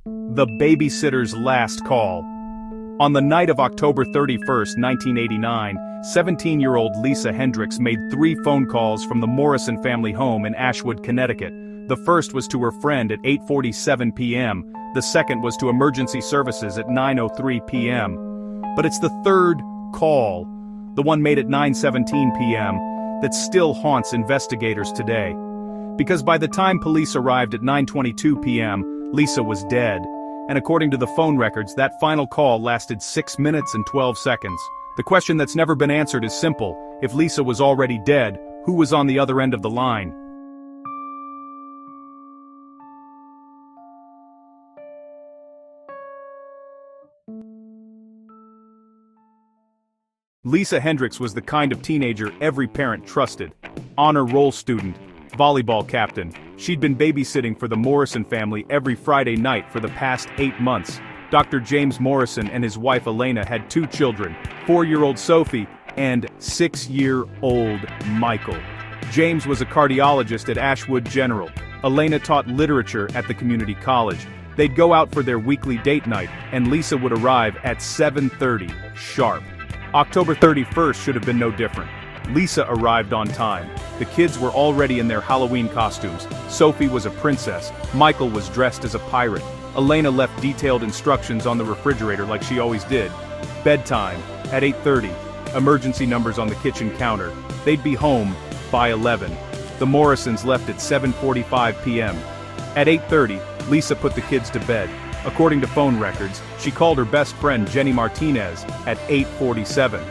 The babysitter's last call. On the night of October 31st, 1989, 17-year-old Lisa Hendricks made 3 phone calls from the Morrison family home in Ashwood, Connecticut. The first was to her friend at 8:47 p.m., the second was to emergency services at 9:03 p.m. But it's the third call, the one made at 9:17 p.m., that still haunts investigators today. Because by the time police arrived at 9:22 p.m., Lisa was dead, and according to the phone records, that final call lasted 6 minutes and 12 seconds. The question that's never been answered is simple: if Lisa was already dead, who was on the other end of the line? Lisa Hendricks was the kind of teenager every parent trusted. Honor roll student, volleyball captain. She'd been babysitting for the Morrison family every Friday night for the past 8 months. Dr. James Morrison and his wife Elena had 2 children, 4-year-old Sophie and 6-year-old Michael. James was a cardiologist at Ashwood General. Elena taught literature at the community college. They'd go out for their weekly date night, and Lisa would arrive at 7:30 sharp. October 31st should have been no different. Lisa arrived on time. The kids were already in their Halloween costumes. Sophie was a princess. Michael was dressed as a pirate. Elena left detailed instructions on the refrigerator like she always did. Bedtime, at 8:30. Emergency numbers on the kitchen counter. They'd be home by 11. The Morrisons left at 7:45 p.m. At 8:30, Lisa put the kids to bed. According to phone records, she called her best friend Jenny Martinez at 8:47.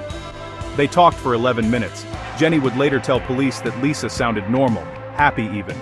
They talked for 11 minutes. Jenny would later tell police that Lisa sounded normal, happy even.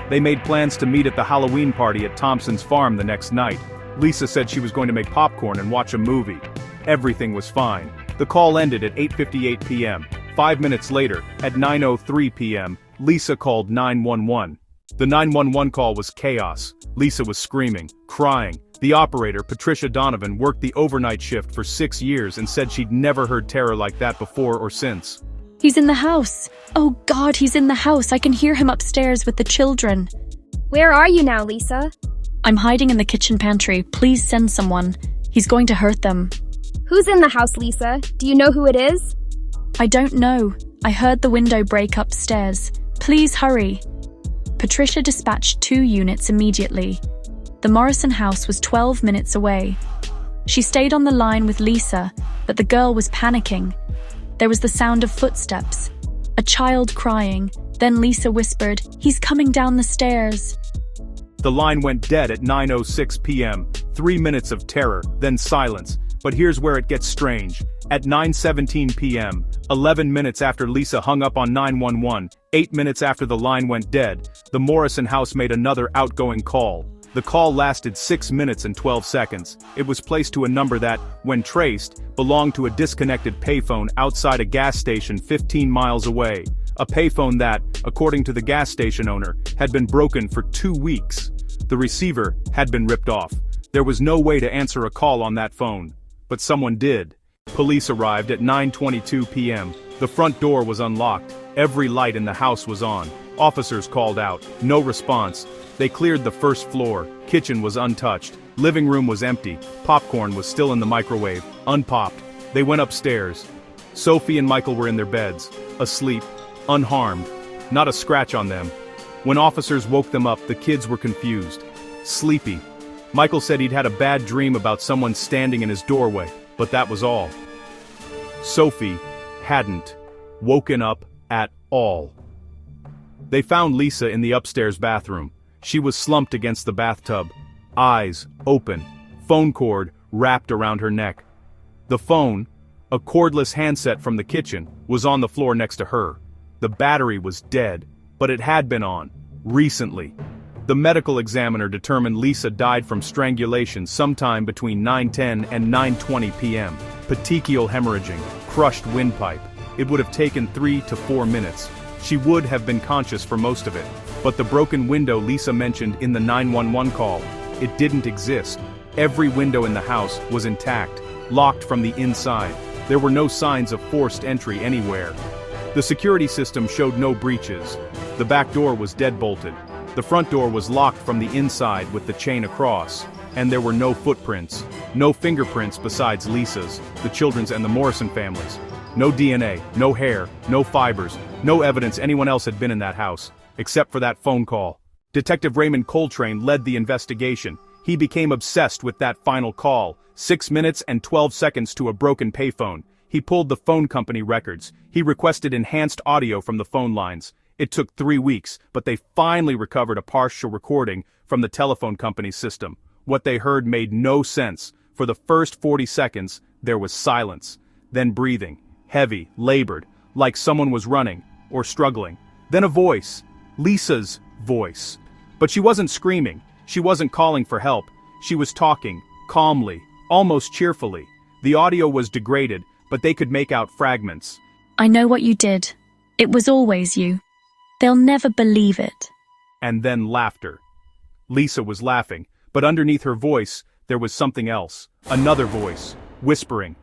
They made plans to meet at the Halloween party at Thompson's farm the next night. Lisa said she was going to make popcorn and watch a movie. Everything was fine. The call ended at 8:58 p.m. 5 minutes later, at 9:03 p.m., Lisa called 911. The 911 call was chaos. Lisa was screaming, crying. The operator, Patricia Donovan, worked the overnight shift for 6 years and said she'd never heard terror like that before or since. He's in the house. Oh God, he's in the house. I can hear him upstairs with the children. Where are you now, Lisa? I'm hiding in the kitchen pantry. Please send someone. He's going to hurt them. Who's in the house, Lisa? Do you know who it is? I don't know. I heard the window break upstairs. Please hurry. Patricia dispatched 2 units immediately. The Morrison house was 12 minutes away. She stayed on the line with Lisa, but the girl was panicking. There was the sound of footsteps, a child crying. Then Lisa whispered, "He's coming down the stairs." The line went dead at 9:06 p.m. 3 minutes of terror, then silence. But here's where it gets strange. At 9:17 p.m., 11 minutes after Lisa hung up on 911, 8 minutes after the line went dead, the Morrison house made another outgoing call. The call lasted 6 minutes and 12 seconds. It was placed to a number that, when traced, belonged to a disconnected payphone outside a gas station 15 miles away. A payphone that, according to the gas station owner, had been broken for 2 weeks. The receiver had been ripped off. There was no way to answer a call on that phone. But someone did. Police arrived at 9:22 p.m. The front door was unlocked. Every light in the house was on. Officers called out. No response. They cleared the first floor. Kitchen was untouched. Living room was empty. Popcorn was still in the microwave, unpopped. They went upstairs. Sophie and Michael were in their beds, asleep, unharmed. Not a scratch on them. When officers woke them up, the kids were confused. Sleepy. Michael said he'd had a bad dream about someone standing in his doorway, but that was all. Sophie hadn't woken up at all. They found Lisa in the upstairs bathroom. She was slumped against the bathtub, eyes open, phone cord wrapped around her neck. The phone, a cordless handset from the kitchen, was on the floor next to her. The battery was dead, but it had been on, recently. The medical examiner determined Lisa died from strangulation sometime between 9:10 and 9:20 p.m. Petechial hemorrhaging, crushed windpipe. It would have taken 3 to 4 minutes. She would have been conscious for most of it. But the broken window Lisa mentioned in the 911 call, it didn't exist. Every window in the house was intact, locked from the inside. There were no signs of forced entry anywhere. The security system showed no breaches. The back door was deadbolted. The front door was locked from the inside with the chain across. And there were no footprints, no fingerprints besides Lisa's, the children's and the Morrison family's. No DNA, no hair, no fibers, no evidence anyone else had been in that house, except for that phone call. Detective Raymond Coltrane led the investigation. He became obsessed with that final call, 6 minutes and 12 seconds to a broken payphone. He pulled the phone company records. He requested enhanced audio from the phone lines. It took 3 weeks, but they finally recovered a partial recording from the telephone company's system. What they heard made no sense. For the first 40 seconds, there was silence. Then breathing, heavy, labored, like someone was running, or struggling. Then a voice. Lisa's voice. But she wasn't screaming. She wasn't calling for help. She was talking, calmly, almost cheerfully. The audio was degraded, but they could make out fragments. I know what you did. It was always you. They'll never believe it. And then laughter. Lisa was laughing, but underneath her voice, there was something else. Another voice, whispering.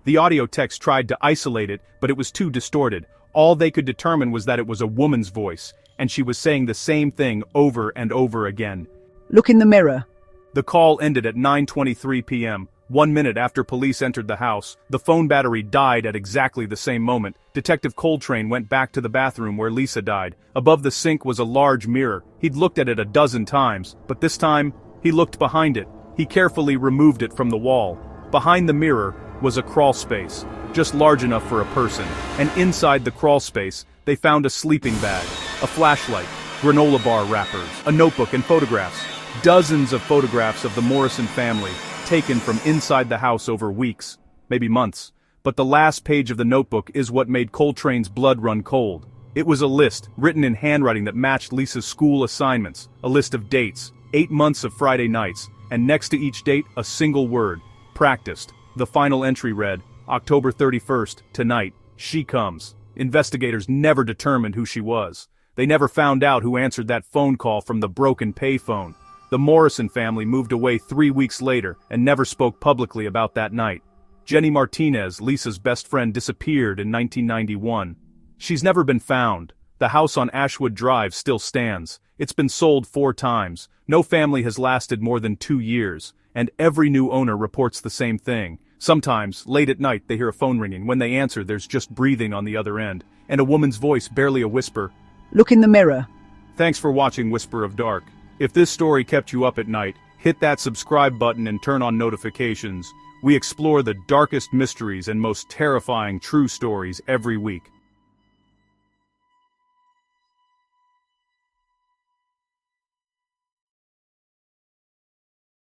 The audio text tried to isolate it, but it was too distorted. All they could determine was that it was a woman's voice, and she was saying the same thing over and over again. Look in the mirror. The call ended at 9:23 p.m. 1 minute after police entered the house. The phone battery died at exactly the same moment. Detective Coltrane went back to the bathroom where Lisa died. Above the sink was a large mirror. He'd looked at it a dozen times, but this time, he looked behind it. He carefully removed it from the wall. Behind the mirror was a crawl space, just large enough for a person, and inside the crawl space, they found a sleeping bag, a flashlight, granola bar wrappers, a notebook and photographs. Dozens of photographs of the Morrison family, taken from inside the house over weeks, maybe months. But the last page of the notebook is what made Coltrane's blood run cold. It was a list, written in handwriting that matched Lisa's school assignments, a list of dates, 8 months of Friday nights, and next to each date, a single word, practiced. The final entry read, October 31st, tonight, she comes. Investigators never determined who she was. They never found out who answered that phone call from the broken payphone. The Morrison family moved away 3 weeks later and never spoke publicly about that night. Jenny Martinez, Lisa's best friend, disappeared in 1991. She's never been found. The house on Ashwood Drive still stands. It's been sold 4 times. No family has lasted more than 2 years, and every new owner reports the same thing. Sometimes, late at night, they hear a phone ringing. When they answer, there's just breathing on the other end, and a woman's voice, barely a whisper. Look in the mirror. Thanks for watching Whisper of Dark. If this story kept you up at night, hit that subscribe button and turn on notifications. We explore the darkest mysteries and most terrifying true stories every week.